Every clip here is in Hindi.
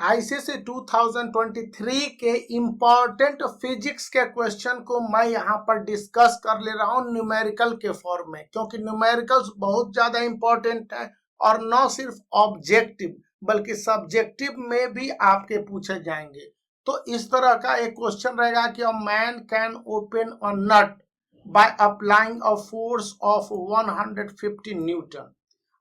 आईसीएसई 2023 के इम्पोर्टेंट फिजिक्स के क्वेश्चन को मैं यहाँ पर डिस्कस कर ले रहा हूँ न्यूमेरिकल के फॉर्म में, क्योंकि न्यूमेरिकल्स बहुत ज्यादा इम्पोर्टेंट है और न सिर्फ ऑब्जेक्टिव बल्कि सब्जेक्टिव में भी आपके पूछे जाएंगे। तो इस तरह का एक क्वेश्चन रहेगा कि a man can open a nut by applying a force of 150 newton.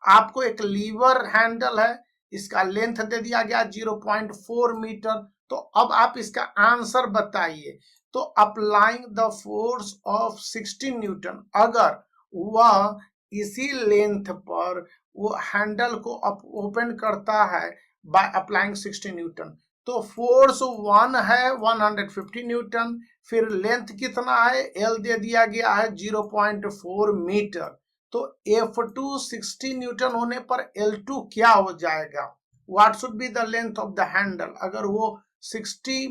आपको एक लीवर हैंडल है, इसका लेंथ दे दिया गया 0.4 मीटर। तो अब आप इसका आंसर बताइए। तो applying the force of 60 Newton, अगर वह इसी लेंथ पर वो हैंडल को ओपन करता है बाय अप्लाइंग 60 न्यूटन, तो फोर्स 1 है 150 न्यूटन, फिर लेंथ कितना है, एल दे दिया गया है 0.4 मीटर। तो F2 60 न्यूटन होने पर L2 क्या हो जाएगा, what should be the length of the handle अगर वो 60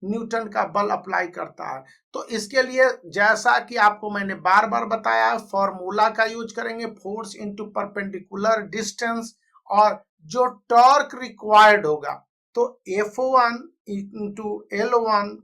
न्यूटन का बल अप्लाई करता है। तो इसके लिए जैसा कि आपको मैंने बार बार बताया, फॉर्मूला का यूज करेंगे, फोर्स इनटू परपेंडिकुलर डिस्टेंस, और जो टॉर्क रिक्वायर्ड होगा तो F1 into L1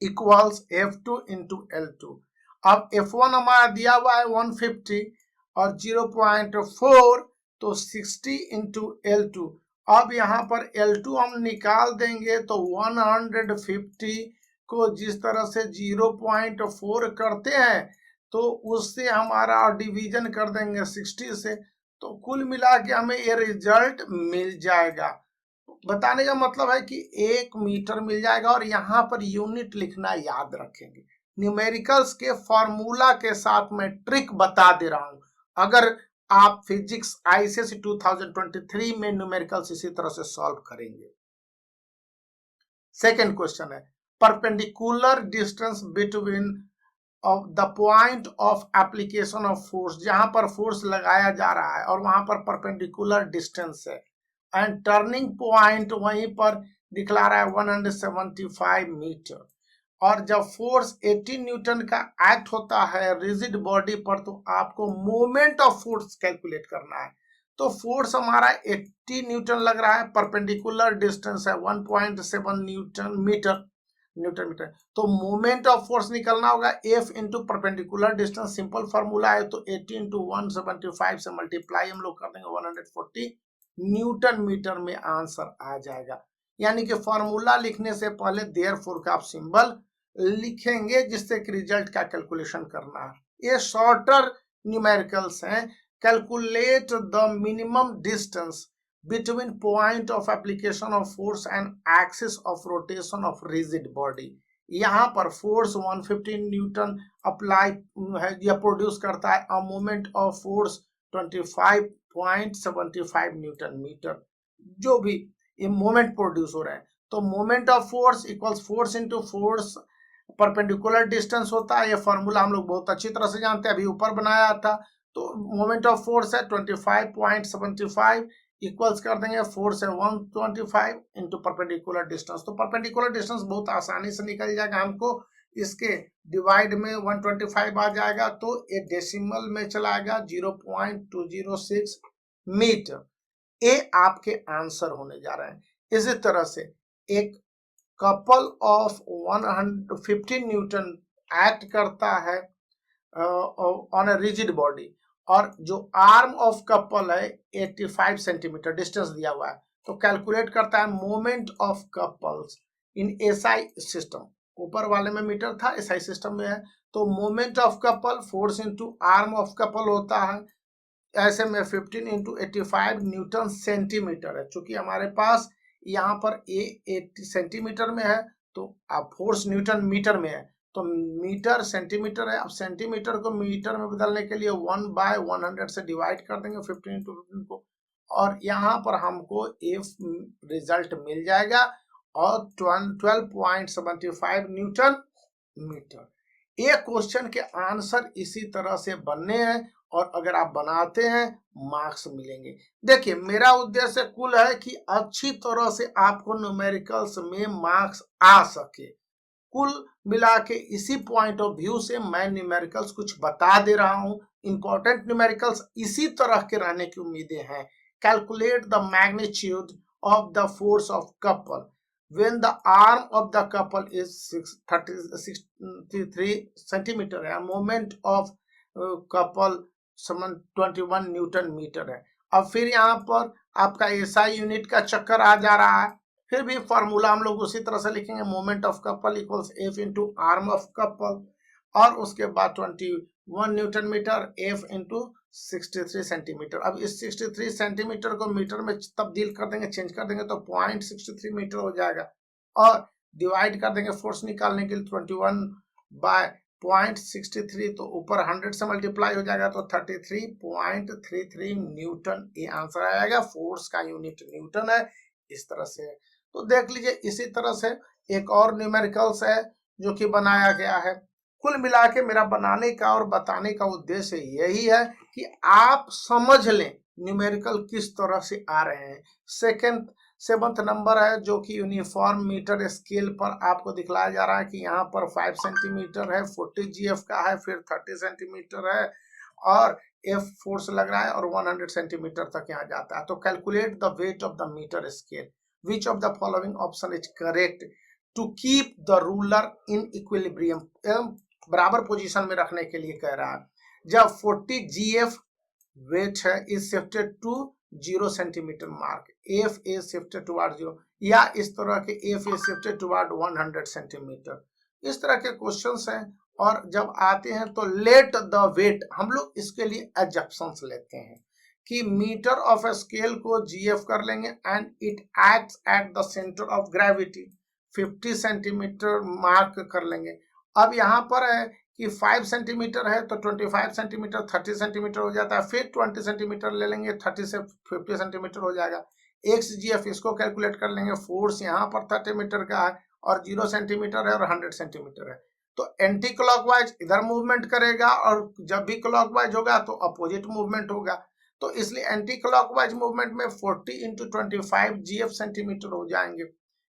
equals F2 into L2। अब F1 हमारा दिया हुआ है 150 और 0.4, तो 60 इंटू L2। अब यहाँ पर L2 हम निकाल देंगे तो 150 को जिस तरह से 0.4 करते हैं तो उससे हमारा डिवीजन कर देंगे 60 से, तो कुल मिला के हमें ये रिजल्ट मिल जाएगा। बताने का मतलब है कि 1 मीटर मिल जाएगा। और यहाँ पर यूनिट लिखना याद रखेंगे। न्यूमेरिकल्स के फॉर्मूला के साथ मैं ट्रिक बता दे रहा हूं, अगर आप फिजिक्स आईसीएसई 2023 में न्यूमेरिकल्स इसी तरह से सॉल्व करेंगे। सेकेंड क्वेश्चन है, perpendicular distance between of the point of application of force, जहां पर फोर्स लगाया जा रहा है और वहां पर परपेंडिकुलर डिस्टेंस है, एंड टर्निंग पॉइंट वहीं पर दिखला रहा है 175 मीटर, और जब फोर्स 80 न्यूटन का एक्ट होता है रिजिड बॉडी पर, तो आपको मोमेंट ऑफ फोर्स कैलकुलेट करना है। तो फोर्स हमारा 80 न्यूटन लग रहा है, परपेंडिकुलर डिस्टेंस है 1.7 न्यूटन मीटर। तो मोमेंट ऑफ फोर्स निकलना होगा F into perpendicular distance, simple formula है। तो 80 इंटू 175 से मल्टीप्लाई हम लोग कर देंगे 140 न्यूटन मीटर में आंसर आ जाएगा। यानी कि फॉर्मूला लिखने से पहले देयरफॉर का आप सिंबल लिखेंगे जिससे कि रिजल्ट का कैलकुलेशन करना है। ये शॉर्टर न्यूमेरिकल्स हैं। Calculate the minimum distance between point of application of force and axis of rotation of rigid body। यहाँ पर फोर्स 150 न्यूटन अप्लाई है या प्रोड्यूस करता है, a moment of force 25.75 newton metre, जो भी ये मोमेंट प्रोड्यूस हो रहा है। तो moment of force equals force into force perpendicular distance होता है। ये फॉर्मूला हम लोग बहुत अच्छी तरह से जानते हैं, अभी ऊपर बनाया था। तो मोमेंट ऑफ फोर्स है 25.75 इक्वल्स कर देंगे फोर्स है 125 इंटू परपेंडिकुलर डिस्टेंस। तो परपेंडिकुलर डिस्टेंस बहुत आसानी से निकल जाएगा, हमको इसके डिवाइड में 125 आ जाएगा, तो ये डेसिमल में चलाएगा 0.206 मीटर। ये आपके आंसर होने जा रहे हैं। इसी तरह से एक कपल ऑफ 150 न्यूटन एक्ट करता है ऑन ए रिजिड बॉडी, और जो आर्म ऑफ कपल है 85 सेंटीमीटर डिस्टेंस दिया हुआ है, तो कैलकुलेट करता है moment of couples in SI system. ऊपर वाले में मीटर था, एसआई सिस्टम में है। तो moment of couple force into arm of couple होता है, ऐसे में 15 इंटू 85 न्यूटन सेंटीमीटर है। चूंकि हमारे पास यहाँ पर ए 80 सेंटीमीटर में है, तो अब फोर्स न्यूटन मीटर में है, तो मीटर सेंटीमीटर है। अब सेंटीमीटर को मीटर में बदलने के लिए 1/100 से डिवाइड कर देंगे 15 इंटू 15 को, और यहाँ पर हमको एफ रिजल्ट मिल जाएगा और 12.75 न्यूटन मीटर। ये क्वेश्चन के आंसर इसी तरह से बनने हैं, और अगर आप बनाते हैं मार्क्स मिलेंगे। देखिए, मेरा उद्देश्य कुल है कि अच्छी तरह से आपको न्यूमेरिकल्स में मार्क्स आ सके। कुल मिला के इसी पॉइंट ऑफ व्यू से मैं न्यूमेरिकल्स कुछ बता दे रहा हूं। इंपॉर्टेंट न्यूमेरिकल्स इसी तरह के रहने की उम्मीदें हैं। Calculate the magnitude of the force of couple when the arm of the couple is 63 centimeter है, moment of couple समान 21 न्यूटन मीटर है। अब फिर यहाँ पर आपका एसआई यूनिट का चक्कर आ जा रहा है, फिर भी फॉर्मूला हम लोग उसी तरह से लिखेंगे, moment of couple equals F into arm of couple, और उसके बाद 21 newton metre F into 63 centimetre. अब इस 63 सेंटीमीटर को मीटर में तब्दील कर देंगे, चेंज कर देंगे तो 0.63 मीटर हो जाएगा, और डिवाइड कर देंगे फोर्स निकालने के लिए 21 बाय 0.63, तो ऊपर 100 से मल्टीप्लाई हो जाएगा तो 33.33 न्यूटन ये आंसर आएगा। फोर्स का यूनिट न्यूटन है। इस तरह से तो देख लीजिए, इसी तरह से एक और न्यूमेरिकल्स है जो कि बनाया गया है। कुल मिला के मेरा बनाने का और बताने का उद्देश्य यही है कि आप समझ लें न्यूमेरिकल किस तरह से आ रहे हैं। सेवंथ नंबर है जो कि यूनिफॉर्म मीटर स्केल पर आपको दिखलाया जा रहा है कि यहाँ पर 5 सेंटीमीटर है, 40 GF का है, फिर 30 सेंटीमीटर है, और F फोर्स लग रहा है और 100 सेंटीमीटर तक यहाँ जाता है। तो calculate the weight of the metre scale, which of the following option is correct to keep the ruler in equilibrium, बराबर पोजीशन में रखने के लिए कह रहा है। जब 40 GF वेट है is shifted to 0 centimetre mark, F is shifted toward 0, या इस तरह के F is shifted toward 100 centimetre. इस तरह के क्वेश्चंस हैं, और जब आते हैं तो लेट द वेट, हम लोग इसके लिए एजप्शंस लेते हैं कि मीटर ऑफ स्केल को जीएफ कर लेंगे and it acts at the centre of gravity, 50 centimetre mark कर लेंगे। अब यहाँ पर है कि 5 सेंटीमीटर है तो 25 सेंटीमीटर 30 सेंटीमीटर हो जाता है, फिर 20 सेंटीमीटर ले लेंगे, 30 से 50 सेंटीमीटर हो जाएगा। XGF इसको कैलकुलेट कर लेंगे, फोर्स यहाँ पर 30 मीटर का है और 0 सेंटीमीटर है और 100 सेंटीमीटर है, तो एंटी क्लॉकवाइज इधर मूवमेंट करेगा, और जब भी क्लॉकवाइज होगा तो अपोजिट मूवमेंट होगा। तो इसलिए एंटी क्लॉकवाइज मूवमेंट में 40 इंटू 25 GF सेंटीमीटर हो जाएंगे।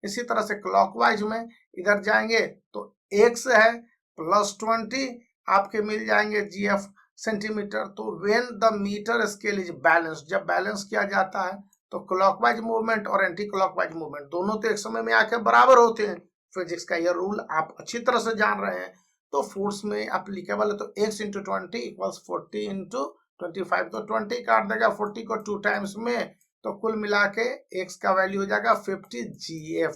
इसी तरह से क्लॉकवाइज में इधर जाएंगे तो x है प्लस 20 आपके मिल जाएंगे GF सेंटीमीटर। तो when the metre scale is balance, जब बैलेंस किया जाता है तो क्लॉकवाइज मूवमेंट और एंटी क्लॉकवाइज मूवमेंट दोनों तो एक समय में आके बराबर होते हैं। फिजिक्स का यह रूल आप अच्छी तरह से जान रहे हैं। तो फोर्स में एप्लीकेबल है, तो x इंटू 20 इक्वल्स 40 इंटू 25, तो 20 काट देगा 40 को 2 टाइम्स में, तो कुल मिला के x का वैल्यू हो जाएगा 50 GF।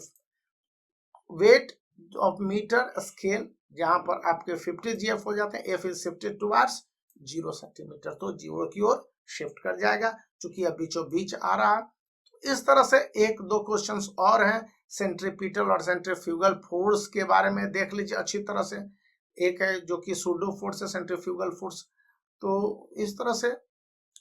Weight of metre scale जहां पर आपके 50 GF हो जाते हैं, F is shifted towards 0 centimetre, तो 0 की ओर शिफ्ट कर जाएगा क्योंकि अब बीचों बीच आ रहा है। तो इस तरह से एक दो क्वेश्चंस और हैं सेंट्रीपिटल और सेंट्रीफ्यूगल फोर्स के बारे में देख लीजिए अच्छी तरह से। एक है जो कि सूडो फोर्स है, सेंट्रीफ्यूगल फोर्स, तो इस तरह से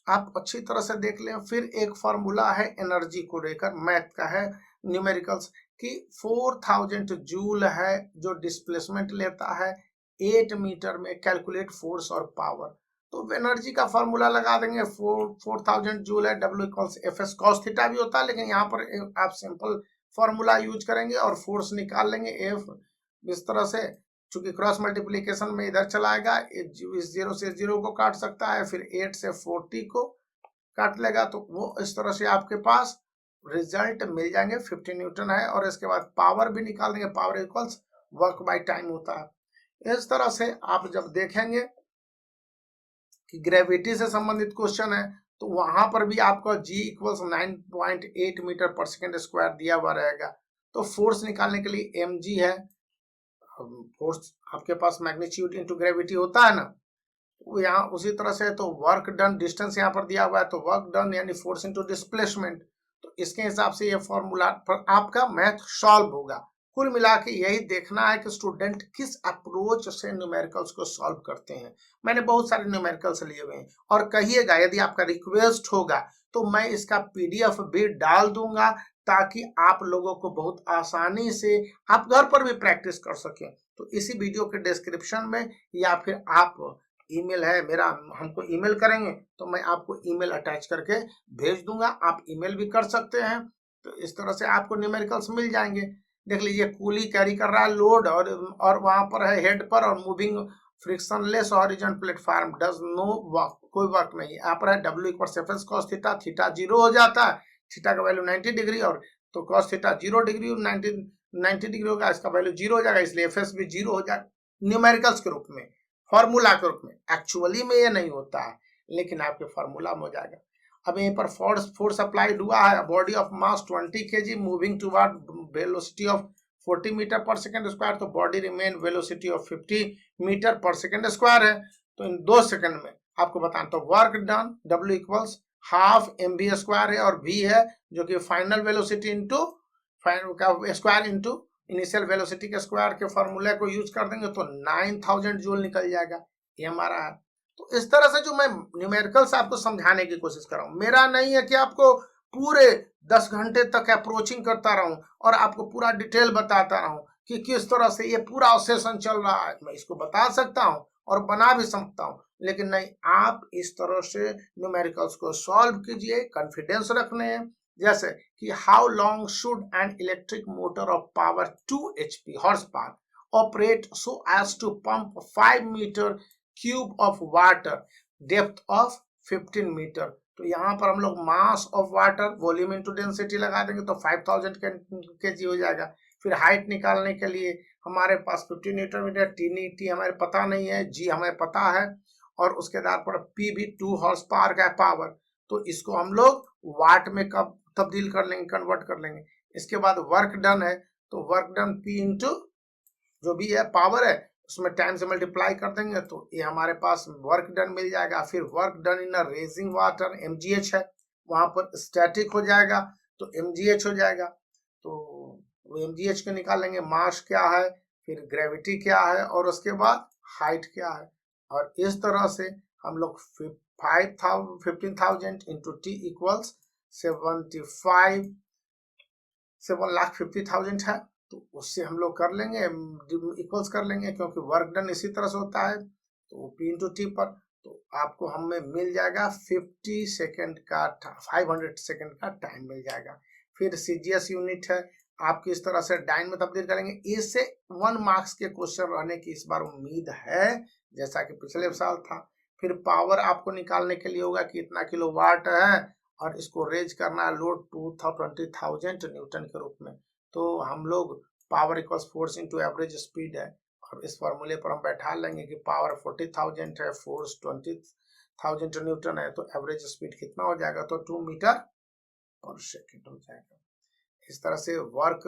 आप अच्छी तरह से देख लें। फिर एक फार्मूला है एनर्जी को लेकर, मैथ का है, न्यूमेरिकल्स कि 4000 जूल है जो डिस्प्लेसमेंट लेता है 8 मीटर में, कैलकुलेट फोर्स और पावर। तो एनर्जी का फार्मूला लगा देंगे, 4000 जूल है, W equals FS cos theta भी होता है, लेकिन यहाँ पर आप सिंपल फार्मूला यूज करेंगे और फोर्स निकाल लेंगे F। इस तरह से चूंकि क्रॉस मल्टीप्लीकेशन में इधर चलाएगा, इस 0 से 0 को काट सकता है, फिर 8 से 40 को काट लेगा, तो वो इस तरह से आपके पास रिजल्ट मिल जाएंगे। 50 न्यूटन है, और इसके बाद पावर भी निकाल देंगे, power equals work by time होता है। इस तरह से आप जब देखेंगे कि ग्रेविटी से संबंधित क्वेश्चन है तो वहां पर भी आपका G इक्वल्स 9.8 मीटर पर सेकेंड स्क्वायर दिया हुआ रहेगा। तो फोर्स निकालने के लिए mg है, फोर्स आपके पास मैग्नीट्यूड इनटू ग्रेविटी होता है ना, वो यहाँ उसी तरह से है। तो वर्क डन, डिस्टेंस यहाँ पर दिया हुआ है, तो वर्क डन यानी फोर्स इनटू डिस्प्लेसमेंट। तो इसके हिसाब से ये फॉर्मूला पर आपका मैथ सॉल्व होगा। कुल मिला के यही देखना है कि स्टूडेंट किस अप्रोच से न्यूमेरिकल्स को सॉल्व करते हैं। मैंने बहुत सारे न्यूमेरिकल्स लिए हुए हैं, और कहिएगा यदि आपका रिक्वेस्ट होगा तो मैं इसका PDF भी डाल दूंगा, ताकि आप लोगों को बहुत आसानी से आप घर पर भी प्रैक्टिस कर सकें। तो इसी वीडियो के डिस्क्रिप्शन में या फिर आप ईमेल है मेरा, हमको ईमेल करेंगे तो मैं आपको ईमेल अटैच करके भेज दूंगा, आप ईमेल भी कर सकते हैं। तो इस तरह से आपको न्यूमेरिकल्स मिल जाएंगे। देख लीजिए, कूली कैरी कर रहा है लोड, और वहां पर है हेड पर, और moving frictionless horizontal platform does no work, कोई वर्क नहीं। यहाँ पर है W equals FS cos theta, theta 0 हो जाता है, थीटा का वैल्यू 90 डिग्री और तो cos थीटा 0 डिग्री 90 डिग्री होगा, इसका वैल्यू 0 हो जाएगा, इसलिए एफ भी 0 हो जाएगा न्यूमेरिकल्स के रूप में, फॉर्मूला के रूप में। एक्चुअली में ये नहीं होता है, लेकिन आपके फॉर्मूला में हो जाएगा। अब यहीं पर फोर्स अप्लाइड हुआ है, body of mass 20 kg moving toward velocity of 40 metre per second square, तो body remain velocity of 50 metre per second square है। तो इन 2 सेकंड में आपको बताना, तो work done W equals half mv square है, और v है जो कि फाइनल वेलोसिटी इंटू का स्क्वायर इंटू इनिशियल वेलोसिटी के स्क्वायर के फॉर्मूले को यूज कर देंगे तो 9000 जूल निकल जाएगा, ये हमारा है। तो इस तरह से जो मैं न्यूमेरिकल्स आपको समझाने की कोशिश कर रहा हूँ, मेरा नहीं है कि आपको पूरे 10 घंटे तक अप्रोचिंग करता रहूं और आपको पूरा डिटेल बताता रहूं कि किस तरह से ये पूरा सेशन चल रहा है। मैं इसको बता सकता हूं और बना भी सकता हूं, लेकिन नहीं, आप इस तरह से न्यूमेरिकल्स को सॉल्व कीजिए, कॉन्फिडेंस रखने हैं। जैसे कि how long should an electric motor of power 2 HP horse power operate so as to pump 5 metre cube of water depth of 15 metre. तो यहाँ पर हम लोग mass of water volume into density लगा देंगे तो 5000 kg हो जाएगा। फिर हाइट निकालने के लिए हमारे पास 15 न्यूटन मीटर, टी हमारे पता नहीं है, जी हमें पता है, और उसके आधार पर पी भी 2 हॉर्स पावर का पावर, तो इसको हम लोग वाट में कब तब्दील कर लेंगे, कन्वर्ट कर लेंगे। इसके बाद वर्क डन है, तो वर्क डन पी इंटू जो भी है पावर है उसमें टाइम से मल्टीप्लाई कर देंगे तो ये हमारे पास वर्क डन मिल जाएगा। फिर work done in raising water mgh है, वहां पर स्टैटिक हो जाएगा तो mgh हो जाएगा, तो वो mgh को निकालेंगे। मास क्या है, फिर ग्रेविटी क्या है, और उसके बाद हाइट क्या है, और इस तरह से हम लोग 15,000 इंटू टी इक्वल्स 7,50,000 है, तो उससे हम लोग कर लेंगे, इक्वल्स कर लेंगे, क्योंकि वर्क डन इसी तरह से होता है, तो पी इंटू टी पर, तो आपको हमें मिल जाएगा 50 सेकेंड का 500 सेकेंड का टाइम मिल जाएगा। फिर सीजीएस यूनिट है, आप किस तरह से डाइन में तब्दील करेंगे। इससे 1 मार्क्स के क्वेश्चन रहने की इस बार उम्मीद है, जैसा कि पिछले साल था। फिर पावर आपको निकालने के लिए होगा कि इतना किलोवाट है और इसको रेज करना है लोड 20,000 न्यूटन के रूप में, तो हम लोग power equals force into average speed है, और इस फॉर्मूले पर हम बैठा लेंगे कि पावर 40,000 है, फोर्स 20,000 न्यूटन है, तो एवरेज स्पीड कितना हो जाएगा, तो 2 मीटर पर सेकेंड हो जाएगा। इस तरह से वर्क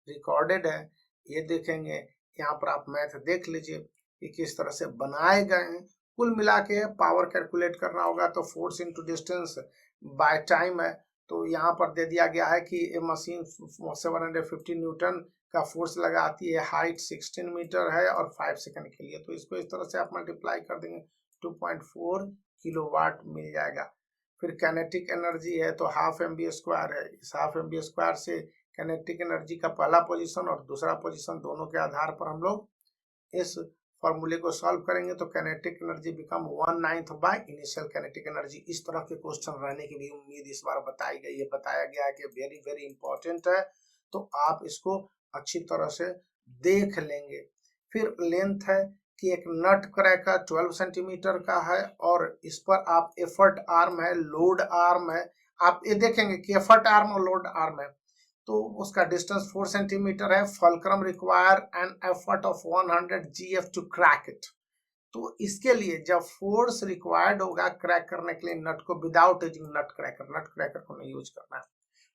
रिकॉर्डेड है, ये देखेंगे। यहाँ पर आप मैथ देख लीजिए कि किस तरह से बनाए गए हैं। कुल मिला के पावर कैलकुलेट करना होगा तो force into distance by time है, तो यहाँ पर दे दिया गया है कि ये मशीन 750 न्यूटन का फोर्स लगाती है, हाइट 16 मीटर है और 5 सेकंड के लिए, तो इसको इस तरह से आप मल्टीप्लाई कर देंगे 2.4 किलोवाट मिल जाएगा। फिर कैनेटिक एनर्जी है तो हाफ mv स्क्वायर है, इस हाफ mv स्क्वायर से कैनेटिक एनर्जी का पहला पोजीशन और दूसरा पोजीशन दोनों के आधार पर हम लोग इस फॉर्मूले को सॉल्व करेंगे, तो kinetic energy become 1/9 by initial kinetic energy. इस तरह के क्वेश्चन रहने की भी उम्मीद इस बार बताई गई है, बताया गया है कि वेरी वेरी इंपॉर्टेंट है, तो आप इसको अच्छी तरह से देख लेंगे। फिर लेंथ है कि एक नट क्रैकर 12 सेंटीमीटर का है और इस पर आप एफर्ट आर्म है, लोड आर्म है, आप ये देखेंगे कि एफर्ट आर्म और लोड आर्म है, तो उसका डिस्टेंस 4 सेंटीमीटर है। Fulcrum require an effort of 100 GF to crack it, तो इसके लिए जब फोर्स रिक्वायर्ड होगा क्रैक करने के लिए नट को, विदाउट यूजिंग नट क्रैकर को नहीं यूज करना है,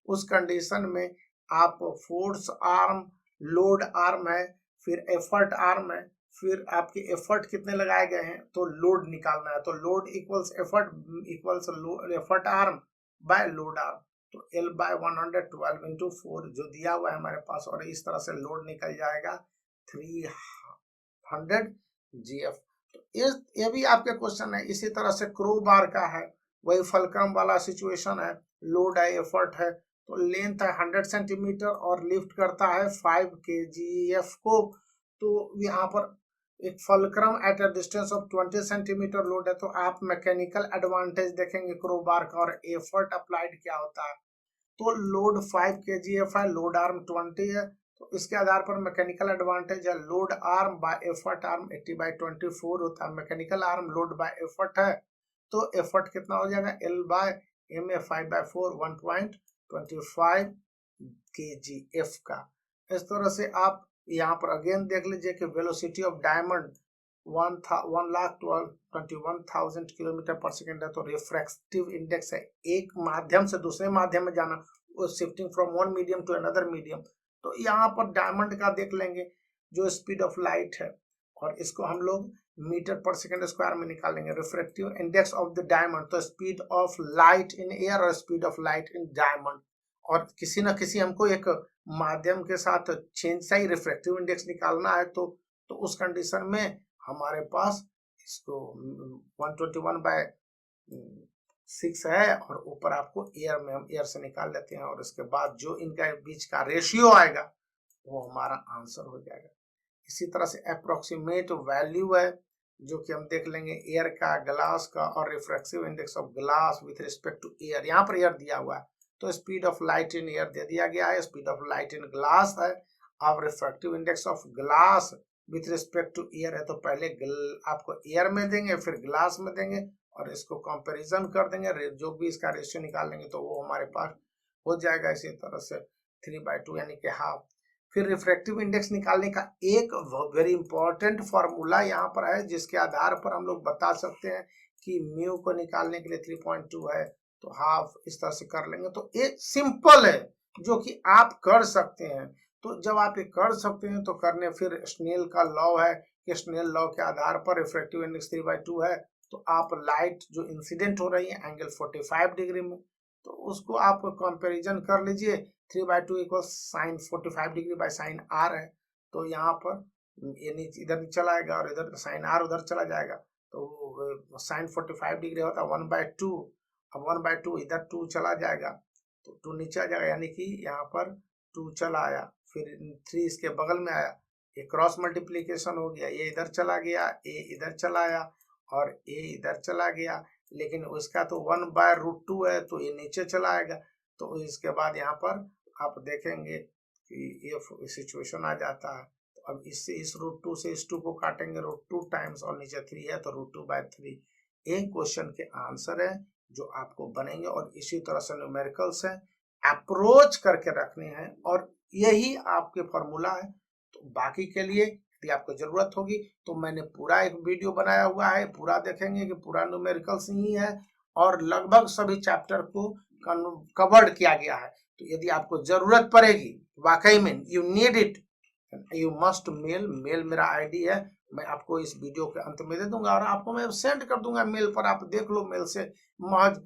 उस कंडीशन में आप फोर्स आर्म, लोड आर्म है, फिर एफर्ट आर्म है, फिर आपके एफर्ट कितने लगाए गए हैं तो लोड निकालना है, तो load equals effort arm by load arm, तो L बाय 112 इंटू 4 जो दिया हुआ है हमारे पास, और इस तरह से लोड निकल जाएगा 300 GF। तो ये भी आपके क्वेश्चन है। इसी तरह से क्रो बार का है, वही फलक्रम वाला सिचुएशन है, लोड है, एफर्ट है, तो लेंथ है 100 सेंटीमीटर और लिफ्ट करता है 5 kgf को, तो यहाँ पर एक fulcrum at a distance of 20 centimetre load है, तो आप मैकेनिकल एडवांटेज देखेंगे क्रो बार का, और एफर्ट अप्लाइड क्या होता है, तो लोड 5 kgf है, लोड आर्म 20 है, तो इसके आधार पर मैकेनिकल एडवांटेज है load arm bye effort arm 80/24 होता है। Mechanical arm load bye effort है, तो एफर्ट कितना हो जाएगा L बाय M 5/4 1.25 25 kgf का। इस तरह से आप यहाँ पर अगेन देख लीजिए कि वेलोसिटी ऑफ डायमंड 1,21,000 किलोमीटर पर सेकेंड है, तो रिफ्रैक्टिव इंडेक्स है एक माध्यम से दूसरे माध्यम में जाना, वो shifting from one medium to another medium. तो यहाँ पर डायमंड का देख लेंगे जो स्पीड ऑफ लाइट है, और इसको हम लोग मीटर पर सेकेंड स्क्वायर में निकालेंगे। Refractive index of the diamond, तो speed of light in air और speed of light in diamond, और किसी न किसी हमको एक माध्यम के साथ चेंज सा ही रिफ्रैक्टिव इंडेक्स निकालना है। तो उस कंडीशन में हमारे पास इसको 121/6 है, और ऊपर आपको एयर में हम एयर से निकाल लेते हैं, और इसके बाद जो इनका बीच का रेशियो आएगा वो हमारा आंसर हो जाएगा। इसी तरह से अप्रोक्सीमेट वैल्यू है जो कि हम देख लेंगे एयर का, ग्लास का, और refractive index of glass with respect to air. यहाँ पर एयर दिया हुआ है तो speed of light in air दे दिया गया है, speed of light in glass है। अब refractive index of glass with respect to air है, तो पहले आपको एयर में देंगे, फिर ग्लास में देंगे, और इसको कंपैरिजन कर देंगे, जो भी इसका रेशियो निकाल लेंगे तो वो हमारे पास हो जाएगा। इसी तरह से 3/2 यानी कि हाफ। फिर रिफ्रैक्टिव इंडेक्स निकालने का एक वेरी इंपॉर्टेंट फॉर्मूला यहाँ पर है, जिसके आधार पर हम लोग बता सकते हैं कि म्यू को निकालने के लिए 3.2 है, तो हाफ इस तरह से कर लेंगे। तो ये सिंपल है जो कि आप कर सकते हैं। तो जब आप ये कर सकते हैं तो करने, फिर स्नेल का लॉ है कि स्नेल लॉ के आधार पर रिफ्रैक्टिव इंडेक्स 3/2 है, तो आप लाइट जो इंसिडेंट हो रही है एंगल 45 डिग्री में, तो उसको आप कंपैरिजन कर लीजिए। 3/2 equal sine 45 degree by sine r है, तो यहाँ पर ये नीचे इधर चला आएगा और इधर साइन आर उधर चला जाएगा, तो साइन 45 डिग्री होता है 1/2। अब 1/2 इधर 2 चला जाएगा, तो 2 नीचे आ जाएगा, यानी कि यहाँ पर 2 चला आया, फिर 3 इसके बगल में आया, ये क्रॉस मल्टीप्लीकेशन हो गया, ये इधर चला गया, ए इधर चला आया, और ए इधर चला गया, लेकिन उसका तो 1/√2 है, तो ये नीचे चला आएगा। तो इसके बाद यहाँ पर आप देखेंगे कि ये सिचुएशन आ जाता है। तो अब इससे इस √2 से इस 2 को काटेंगे, √2 टाइम्स, और नीचे 3 है तो √2/3। एक क्वेश्चन के आंसर है जो आपको बनेंगे, और इसी तरह से न्यूमेरिकल्स है, अप्रोच करके रखने हैं, और यही आपके फॉर्मूला है। तो बाकी के लिए यदि आपको जरूरत होगी तो मैंने पूरा एक वीडियो बनाया हुआ है, पूरा देखेंगे कि पूरा न्यूमेरिकल्स ही है, और लगभग सभी चैप्टर को कवर्ड किया गया है। तो यदि आपको जरूरत पड़ेगी, वाकई में you need it, you must mail मेरा आईडी है, मैं आपको इस वीडियो के अंत में दे दूंगा, और आपको मैं सेंड कर दूंगा मेल पर, आप देख लो मेल से। महज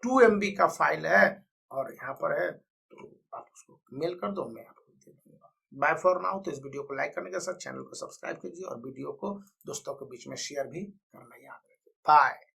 2 MB का फाइल है, और यहाँ पर है, तो आप उसको मेल कर दो, मैं आपको दे दूंगा। Bye for now. तो इस वीडियो को लाइक करने के साथ चैनल को सब्सक्राइब कीजिए, और वीडियो को दोस्तों के बीच में शेयर भी करना याद रखिए। बाय।